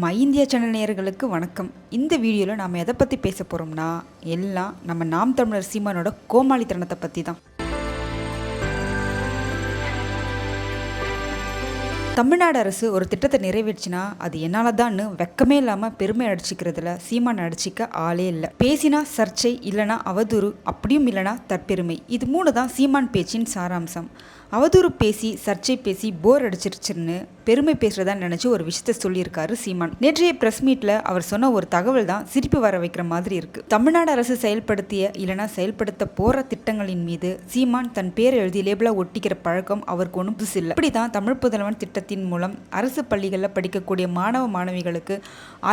My India channel நேயர்களுக்கு வணக்கம். இந்த வீடியோவில் நாம் எதை பற்றி பேச போகிறோம்னா, எல்லாம் நம்ம நாம் தமிழர் சீமானோட கோமாளித்தனத்தை பற்றி தான். தமிழ்நாடு அரசு ஒரு திட்டத்தை நிறைவேற்றினா அது என்னால் தான்னு வெக்கமே இல்லாமல் பெருமை அடிச்சுக்கிறதுல சீமான் அடிச்சிக்க ஆளே இல்லை. பேசினா சர்ச்சை, இல்லைனா அவதூறு, அப்படியும் இல்லைனா தற்பெருமை. இது மூணு தான் சீமான் பேச்சின் சாராம்சம். அவதூறு பேசி, சர்ச்சை பேசி போர் அடிச்சிருச்சுன்னு பெருமை பேசுறதா நினைச்சு ஒரு விஷயத்த சொல்லியிருக்காரு சீமான். நேற்றைய பிரஸ் மீட்ல அவர் சொன்ன ஒரு தகவல் தான் சிரிப்பு வர வைக்கிற மாதிரி இருக்கு. தமிழ்நாடு அரசு செயல்படுத்திய இல்லைனா செயல்படுத்த போற திட்டங்களின் மீது சீமான் தன் பேர் எழுதி லேபிளா ஒட்டிக்கிற பழக்கம் அவருக்கு ஒன்றும் புதுசு இல்லை. இப்படிதான் தமிழ் புதல்வன் திட்டத்தின் மூலம் அரசு பள்ளிகளில் படிக்கக்கூடிய மாணவ மாணவிகளுக்கு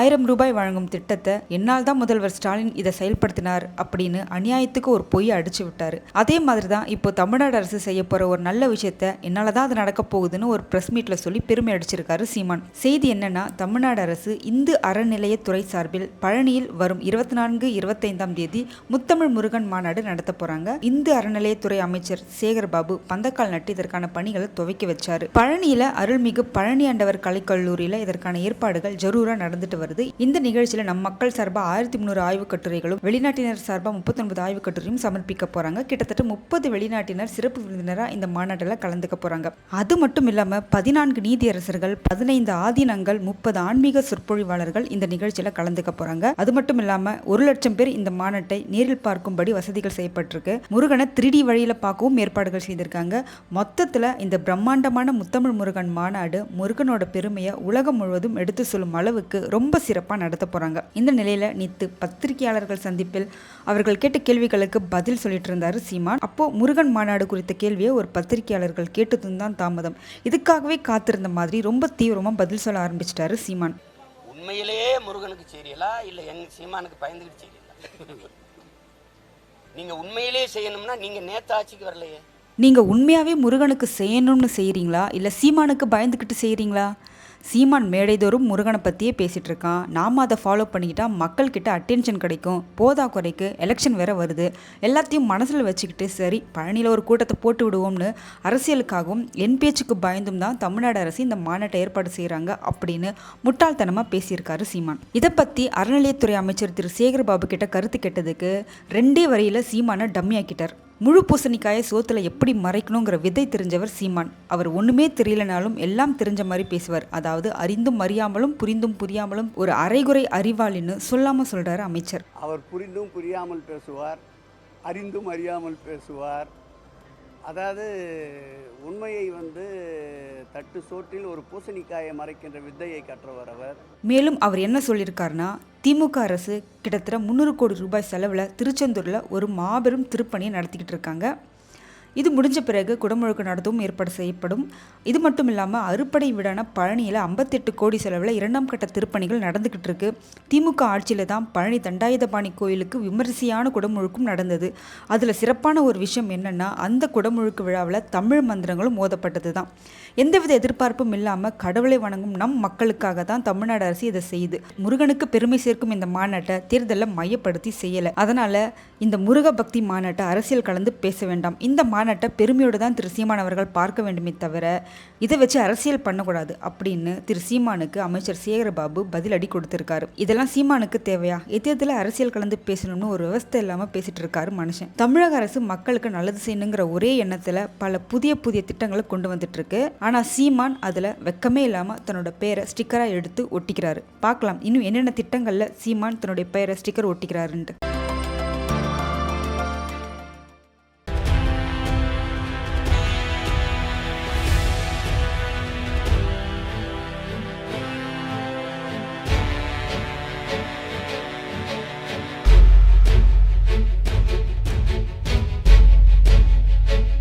1000 ரூபாய் வழங்கும் திட்டத்தை என்னால் தான் முதல்வர் ஸ்டாலின் இதை செயல்படுத்தினார் அப்படின்னு அநியாயத்துக்கு ஒரு பொய்யை அடிச்சு விட்டாரு. அதே மாதிரி தான் இப்போ தமிழ்நாடு அரசு செய்ய போற ஒரு நல்ல விஷயத்த என்னால தான் அது நடக்க போகுதுன்னு ஒரு பிரஸ் மீட்ல சொல்லி பெருமை அடிச்சிருக்காரு சீமான். செய்தி என்னன்னா, தமிழ்நாடு அரசு இந்து அறநிலையத்துறை சார்பில் பழனியில் வரும் 24, 25ஆம் தேதி முத்தமிழ் முருகன் மாநாடு நடத்த போறாங்க. இந்து அறநிலையத்துறை அமைச்சர் சேகர்பாபு பந்தக்கால் நட்டு இதற்கான பணிகளை துவக்கி வச்சாரு. பழனியில அருள்மிகு பழனி ஆண்டவர் கலைக்கல்லூரியில இதற்கான ஏற்பாடுகள் ஜரூரா நடந்துட்டு வருது. இந்த நிகழ்ச்சியில நம் மக்கள் சார்பா 1300 ஆய்வு கட்டுரைகளும், வெளிநாட்டினர் சார்பா 39 ஆய்வு கட்டுரையும் சமர்ப்பிக்க போறாங்க. கிட்டத்தட்ட 30 வெளிநாட்டினர் சிறப்பு விருந்தினரா இந்த மாநாட்டில் கலந்துக்க போறாங்க. அது மட்டும் இல்லாம 14 நீதியரசர்கள், 15 ஆதீனங்கள், 30 ஆன்மீக சொற்பொழிவாளர்கள் இந்த நிகழ்ச்சியில கலந்துக்க போறாங்க. அது மட்டும் இல்லாம 1 லட்சம் பேர் இந்த மாநாட்டை நேரில் பார்க்கும்படி வசதிகள் செய்யப்பட்டிருக்கு. முருகனை 3D வழியில பார்க்கவும் ஏற்பாடுகள் செய்திருக்காங்க. மொத்தத்துல இந்த பிரம்மாண்டமான முத்தமிழ் முருகன் மாநாடு முருகனோட பெருமையை உலகம் முழுவதும் எடுத்து சொல்லும் அளவுக்கு ரொம்ப சிறப்பா நடத்த போறாங்க. இந்த நிலையில நேத்து பத்திரிகையாளர்கள் சந்திப்பில் அவர்கள் கேட்ட கேள்விகளுக்கு பதில் சொல்லிட்டு இருந்தாரு சீமான். அப்போ முருகன் மாநாடு குறித்த கேள்வியை ஒரு பத்திரிகையாளர்கள் கேட்டதும் தான் தாமதம். இதுக்காகவே காத்திருந்த மாதிரி ரொம்ப தீவிரமா பதில் சொல்ல ஆரம்பிச்சிட்டாரு சீமான். உண்மையிலேயே முருகனுக்கு செய்யலா இல்ல எங்க சீமானுக்கு பயந்துகிட்டு செய்யலா? நீங்க உண்மையிலேயே செய்யணும்னா நீங்க நேத்து ஆட்சிக்கு வரலையே. நீங்க உண்மையாவே முருகனுக்கு செய்யணும்னு செய்யறீங்களா இல்ல சீமானுக்கு பயந்துகிட்டு செய்யறீங்களா? சீமான் மேடைதோறும் முருகனை பற்றியே பேசிகிட்டு இருக்கான். நாம் அதை ஃபாலோ பண்ணிக்கிட்டா மக்கள்கிட்ட அட்டென்ஷன் கிடைக்கும். போதா குறைக்கு எலெக்ஷன் வேற வருது. எல்லாத்தையும் மனசில் வச்சுக்கிட்டு சரி பழனியில் ஒரு கூட்டத்தை போட்டு விடுவோம்னு அரசியலுக்காகவும் என் பேச்சுக்கு பயந்தும் தான் தமிழ்நாடு அரசு இந்த மாநாட்டை ஏற்பாடு செய்கிறாங்க அப்படின்னு முட்டாள்தனமாக பேசியிருக்காரு சீமான். இதை பற்றி அறநிலையத்துறை அமைச்சர் திரு சேகர்பாபு கிட்ட கருத்து கேட்டதுக்கு 2 வரியில் சீமானை டம்மி ஆக்கிட்டார். முழு பூசணிக்காயை சோத்துல எப்படி மறைக்கணுங்கிற விதை தெரிஞ்சவர் சீமான். அவர் ஒண்ணுமே தெரியலனாலும் எல்லாம் தெரிஞ்ச மாதிரி பேசுவார். அதாவது அறிந்தும் அறியாமலும் புரிந்தும் புரியாமலும் ஒரு அரைகுறை அறிவாளின்னு சொல்லாம சொல்றாரு அமைச்சர். அவர் புரிந்தும் புரியாமல் பேசுவார், அறிந்தும் அறியாமல் பேசுவார். அதாவது உண்மையை தட்டு சோற்றில் ஒரு பூசணிக்காயை மறைக்கின்ற வித்தையை கற்றவர் அவர். மேலும் அவர் என்ன சொல்லியிருக்காருன்னா, திமுக அரசு கிட்டத்தட்ட 300 கோடி ரூபாய் செலவில் திருச்செந்தூரில் ஒரு மாபெரும் திருப்பணியை நடத்திக்கிட்டு இருக்காங்க. இது முடிஞ்ச பிறகு குடமுழுக்கு நடத்தவும் ஏற்பாடு செய்யப்படும். இது மட்டும் இல்லாமல் அறுப்படை வீடான பழனியில் 58 கோடி செலவில் 2ஆம் கட்ட திருப்பணிகள் நடந்துக்கிட்டு இருக்கு. திமுக ஆட்சியில் தான் பழனி தண்டாயுதபாணி கோயிலுக்கு விமரிசையான குடமுழுக்கும் நடந்தது. அதில் சிறப்பான ஒரு விஷயம் என்னென்னா, அந்த குடமுழுக்கு விழாவில் தமிழ் மந்திரங்களும் ஓதப்பட்டது தான். எந்தவித எதிர்பார்ப்பும் இல்லாமல் கடவுளை வணங்கும் நம் மக்களுக்காக தான் தமிழ்நாடு அரசு இதை செய்யுது. முருகனுக்கு பெருமை சேர்க்கும் இந்த மாநாட்டை தேர்தலில் மையப்படுத்தி செய்யலை. அதனால் இந்த முருக பக்தி மாநாட்டை அரசியல் கலந்து பேச வேண்டாம். இந்த மாநாட்டை பெருமையோடு தான் திரு சீமான் அவர்கள் பார்க்க வேண்டுமே தவிர இதை வச்சு அரசியல் பண்ணக்கூடாது அப்படின்னு திரு சீமானுக்கு அமைச்சர் சேகர்பாபு பதிலடி கொடுத்திருக்காரு. இதெல்லாம் சீமானுக்கு தேவையா? எதிர்த்துல அரசியல் கலந்து பேசணும்னு ஒரு விவஸ்தை இல்லாமல் பேசிட்டு இருக்காரு மனுஷன். தமிழக அரசு மக்களுக்கு நல்லது செய்யணுங்கிற ஒரே எண்ணத்துல பல புதிய திட்டங்களை கொண்டு வந்துட்டு இருக்கு. ஆனா சீமான் அதுல வெக்கமே இல்லாம தன்னோட பெயரை ஸ்டிக்கரா எடுத்து ஒட்டிக்கிறாரு. பார்க்கலாம் இன்னும் என்னென்ன திட்டங்கள்ல சீமான் தன்னுடைய பெயரை ஸ்டிக்கர் ஒட்டிக்கிறாருன்ட்டு.